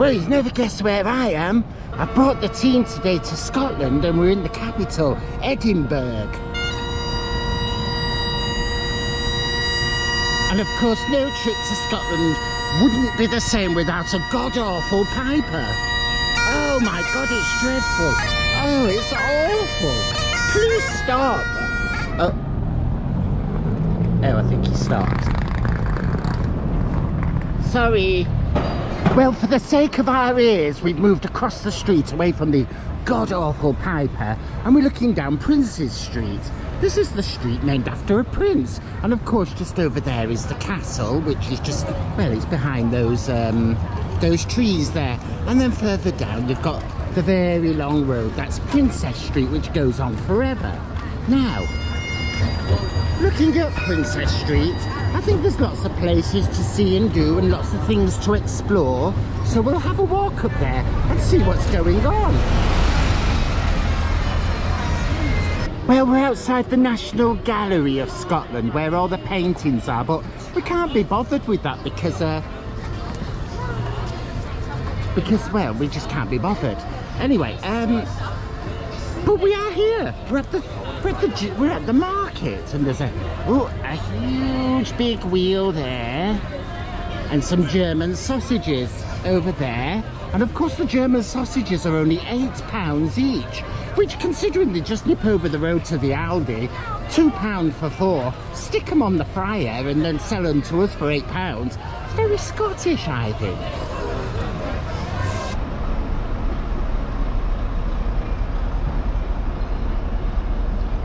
Well, you've never guessed where I am. I brought the team today to Scotland and we're in the capital, Edinburgh. And of course, no trip to Scotland wouldn't be the same without a god-awful piper. Oh my God, it's dreadful. Oh, it's awful. Please stop. Oh, I think he stopped. Sorry. Well, for the sake of our ears, we've moved across the street away from the god-awful piper and we're looking down Prince's Street. This is the street named after a prince. And of course, just over there is the castle, which is just, well, it's behind those trees there. And then further down, you've got the very long road. That's Princess Street, which goes on forever. Now, looking at Princess Street, I think there's lots of places to see and do and lots of things to explore. So we'll have a walk up there and see what's going on. Well, we're outside the National Gallery of Scotland where all the paintings are, but we can't be bothered with that because well, we just can't be bothered. Anyway, but we are here. We're at the market, and there's a huge big wheel there, and some German sausages over there. And of course, the German sausages are only £8 each, which, considering they just nip over the road to the Aldi, £2 for 4, stick them on the fryer, and then sell them to us for £8. It's very Scottish, I think.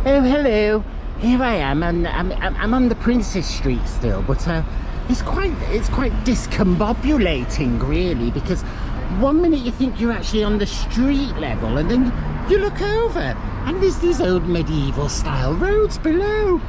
Oh, hello. Here I am, and I'm on the Princess Street still, but it's quite discombobulating, really, because one minute you think you're actually on the street level, and then you look over, and there's these old medieval style roads below.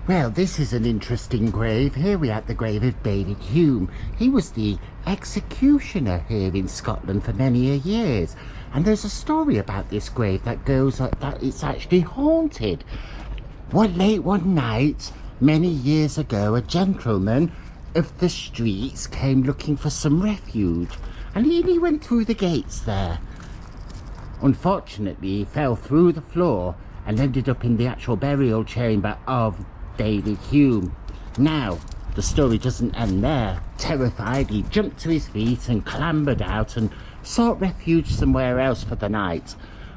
Well, this is an interesting grave. Here we are at the grave of David Hume. He was the executioner here in Scotland for many years. And there's a story about this grave that goes that it's actually haunted. Late one night, many years ago, a gentleman of the streets came looking for some refuge. And he went through the gates there. Unfortunately, he fell through the floor and ended up in the actual burial chamber of David Hume. Now, the story doesn't end there. Terrified, he jumped to his feet and clambered out and sought refuge somewhere else for the night.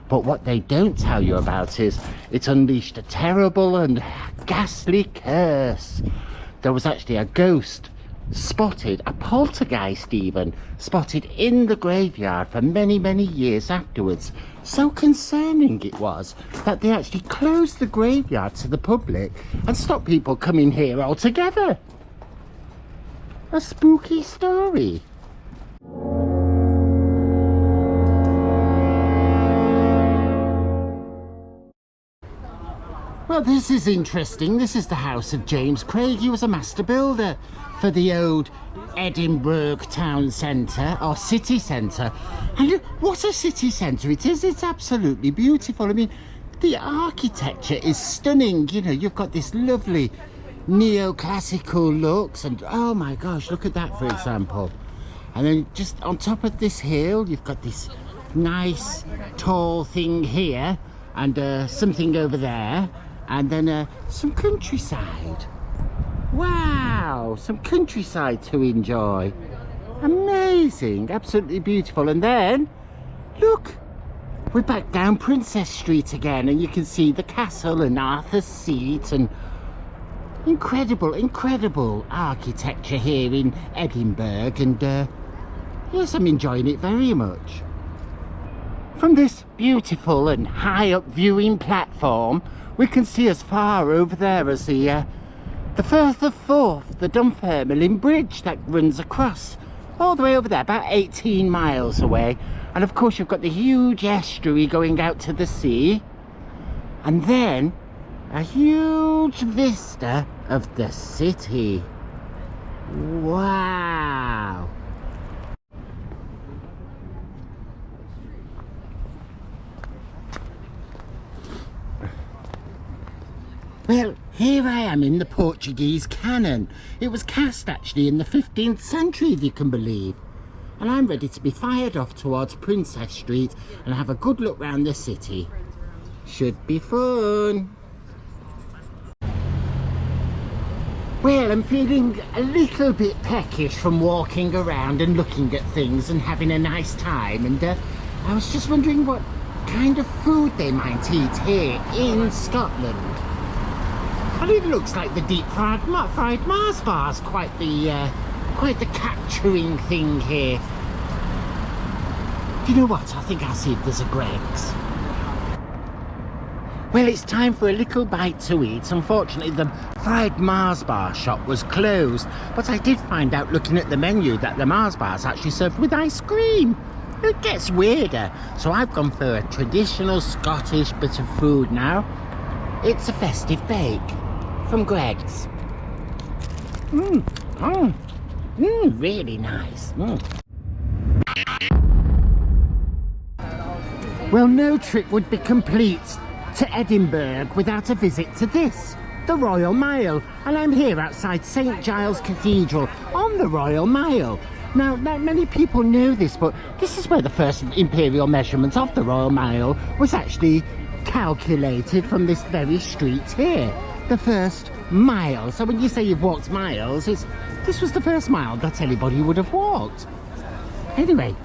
But what they don't tell you about is it unleashed a terrible and ghastly curse. There was actually a ghost spotted, a poltergeist even, spotted in the graveyard for many, many years afterwards. So concerning it was that they actually closed the graveyard to the public and stopped people coming here altogether. A spooky story. Well, this is interesting. This is the house of James Craig. He was a master builder for the old Edinburgh town centre, or city centre. And look, what a city centre it is. It's absolutely beautiful. I mean, the architecture is stunning. You know, you've got this lovely neoclassical looks, and oh my gosh, look at that, for example. And then just on top of this hill, you've got this nice tall thing here, and something over there, and then some countryside. Wow, some countryside to enjoy. Amazing, absolutely beautiful. And then, look, we're back down Princess Street again, and you can see the castle and Arthur's Seat, and incredible architecture here in Edinburgh. And yes, I'm enjoying it very much. From this beautiful and high up viewing platform, we can see as far over there as the Firth of Forth, the Dunfermline Bridge that runs across all the way over there, about 18 miles away. And of course, you've got the huge estuary going out to the sea, and then a huge vista of the city. Wow. Here I am in the Portuguese Cannon. It was cast actually in the 15th century, if you can believe. And I'm ready to be fired off towards Princess Street and have a good look round the city. Should be fun. Well, I'm feeling a little bit peckish from walking around and looking at things and having a nice time. And I was just wondering what kind of food they might eat here in Scotland. And it looks like the deep fried Mars bar's quite the capturing thing here. Do you know what? I think I'll see if there's a Greggs. Well, it's time for a little bite to eat. Unfortunately, the fried Mars bar shop was closed, but I did find out looking at the menu that the Mars bar is actually served with ice cream. It gets weirder, so I've gone for a traditional Scottish bit of food now. It's a festive bake from Greggs. Really nice. Well, no trip would be complete to Edinburgh without a visit to this, the Royal Mile, and I'm here outside St Giles Cathedral on the Royal Mile. Now, not many people know this, but this is where the first imperial measurement of the Royal Mile was actually calculated, from this very street here, the first mile. So when you say you've walked miles, this was the first mile that anybody would have walked. Anyway,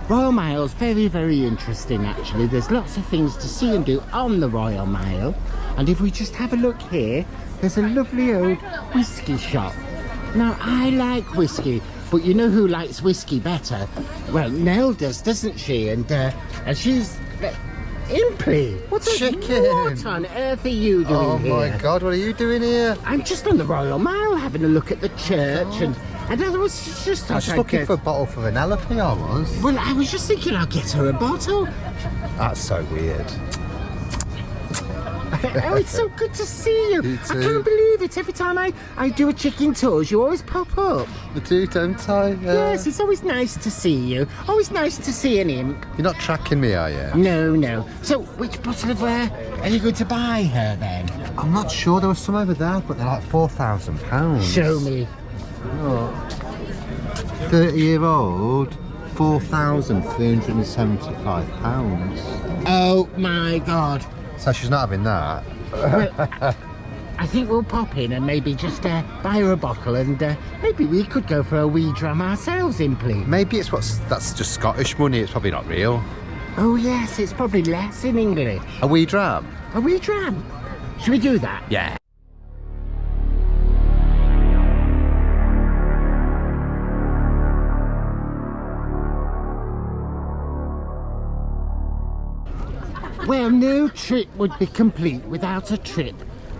Royal Mile's very, very interesting actually. There's lots of things to see and do on the Royal Mile. And if we just have a look here, there's a lovely old whiskey shop. Now, I like whiskey, but you know who likes whiskey better? Well, Nell does, doesn't she? And she's... Imply! What on earth are you doing here? Oh my God, what are you doing here? I'm just on the Royal Mile having a look at the church and I was just... I was looking for a bottle for Vanellope, I was. Well, I was just thinking I'll get her a bottle. That's so weird. Oh, it's so good to see you. You I too. can't believe it. Every time I do a chicken tours, you always pop up. I do, don't I? Yes, it's always nice to see you. Always nice to see an imp. You're not tracking me, are you? No. So, which bottle of are you going to buy her then? I'm not sure. There was some over there, but they're like £4,000. Show me. Oh. 30-year-old, £4,375. Oh my God. So she's not having that. Well, I think we'll pop in and maybe just buy her a bottle and maybe we could go for a wee dram ourselves, Imply. Maybe that's just Scottish money. It's probably not real. Oh yes, it's probably less in English. A wee dram? A wee dram? Should we do that? Yeah. Well, no trip would be complete without a trip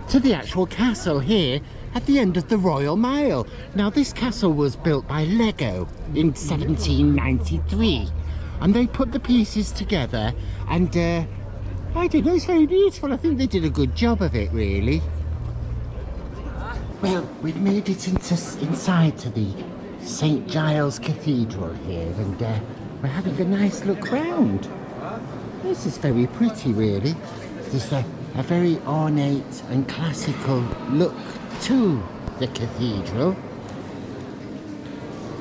to the actual castle here at the end of the Royal Mile. Now, this castle was built by Lego in 1793, and they put the pieces together, and I don't know, it's very beautiful. I think they did a good job of it, really. Well, we've made it inside to the St Giles Cathedral here, and we're having a nice look round. This is very pretty, really. There's a very ornate and classical look to the cathedral.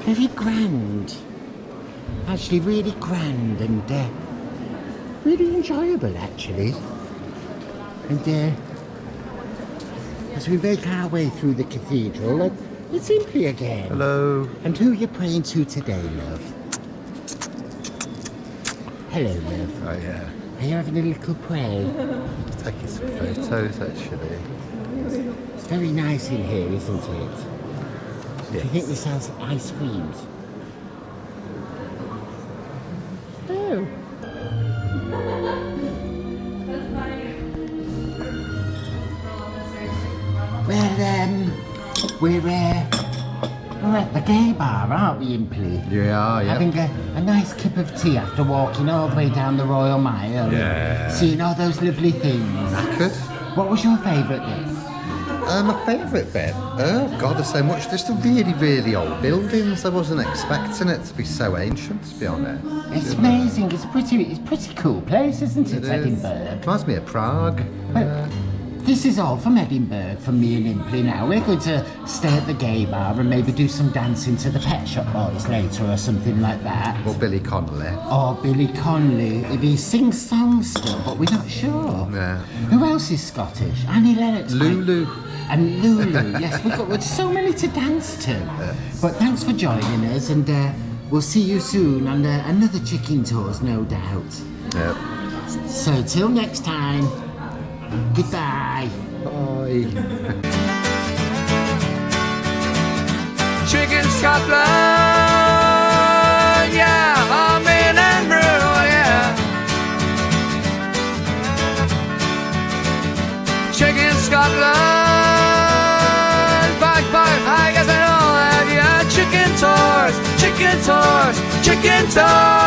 Very grand. Actually, really grand and really enjoyable, actually. And as we make our way through the cathedral, it's Imply again. Hello. And who are you praying to today, love? Hello, love. Oh, yeah. Are you having a little pray? Just taking some photos, actually. It's very nice in here, isn't it? Yes. Do you think this has ice creams? Oh. Well, we're at the gay bar, aren't we, Imply? Yeah. Having a nice cup of tea after walking all the way down the Royal Mile. Yeah. Seeing all those lovely things. Knackered. What was your favourite bit? My favourite bit? Oh God, there's so much. There's the really, really old buildings. I wasn't expecting it to be so ancient, to be honest. It's amazing. It's a pretty cool place, isn't it, It is. Edinburgh? Reminds me of Prague. Well, this is all from Edinburgh, from me and Imply now. We're going to stay at the gay bar and maybe do some dancing to the Pet Shop Boys later or something like that. Or Billy Connolly. Or Billy Connolly, if he sings songs still, but we're not sure. Yeah. Who else is Scottish? Annie Lennox. Lulu. And Lulu, yes, we've got so many to dance to. But thanks for joining us, and we'll see you soon on another Chicken Tours, no doubt. Yep. So till next time, goodbye. Bye. Chicken Scotland, yeah, I'm in Edinburgh, yeah. Chicken Scotland, bye, I guess I know that, yeah. Chicken tours, chicken tours, chicken tours.